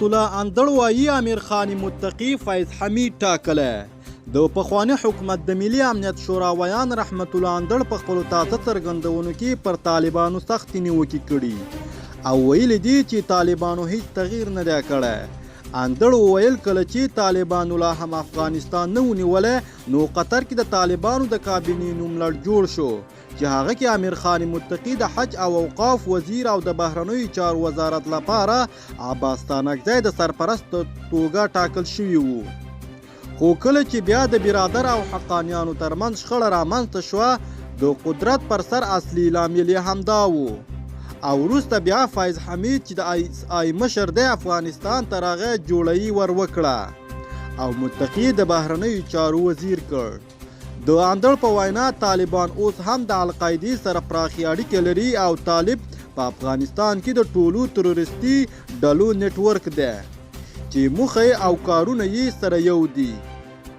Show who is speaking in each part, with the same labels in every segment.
Speaker 1: الله اندړ وایي امیر خان متقي فیض حمید ټاکله د پخوانی حکومت د ملي امنیت شوراویان رحمت الله اندړ په خپلو تازه څرګندونو کې پر طالبانو سختې نیوکې کړي او ویلي دي چې طالبانو هیڅ تغییر نه دی کړی. اندړ وویل کله چې طالبانو لا هم افغانستان نه ونیولی نو قطر کې د طالبانو د کابینې نوملړ جوړ شو چې هغه کې امیر خان متقي د حج او اوقاف وزیر او د بهرنیو چارو وزارت لپاره عباس ستانکزی د سرپرست توګه ټاکل شوي وو. خو کله چې بیا د برادر او حقانیانو ترمنځ شخړه رامنځته شوه د قدرت پر سر اصلي لامل یې همدا و او وروسته بیا فیض حمید چې د آی مشر دی افغانستان ته راغی جوړهیي ور وکړه او متقي د بهرنیو چارو وزیر کړ. د اندړ په وینا طالبان اوس هم د القاعدې سره پراخې اړیکې لري او طالب په افغانستان کې د ټولو تروریستي ډلو نیټورک دی چې موخه او کارونه یې سره یو دي.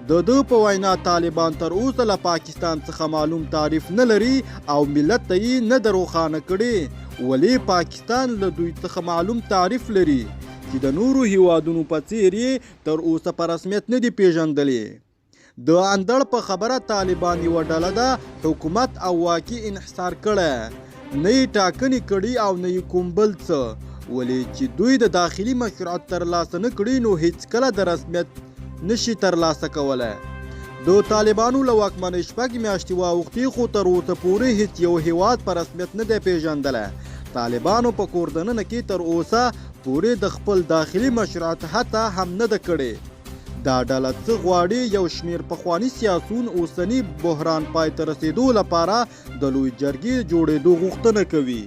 Speaker 1: د ده په وینا طالبان تر اوسه له پاکستان څخه معلوم تعریف نه لري او ملت ته یې نه ده روښانه کړې ولې پاکستان له دوی څخه معلوم تعریف لري چې د نورو هیوادونو په څیر یې تر اوسه په رسمیت نه دي پیژندلي. د اندړ په خبره طالبان یوه ډله ده حکومت او واکي انحصار کړی نه یې ټاکنې کړي او نه یې کوم بل څه ولې چې دوی د داخلي مشروعیت ترلاسه نه کړي نو هیڅکله د رسمیت نشي ترلاسه کولی. د طالبانو له واکمنۍ 6 میاشتې واوښتې خو تر اوسه پورې هیڅ یو هیواد په رسمیت نه دی پیژندلی. طالبانو په کور دننه کې تر اوسه پورې د خپل داخلي مشروعیت هڅه هم نه ده کړې. دا ډله څه غواړي یو شمېر پخواني سیاسون اوسني بحران پای ته رسېدو لپاره د لوی جرګې جوړېدو غوښتنه کوي.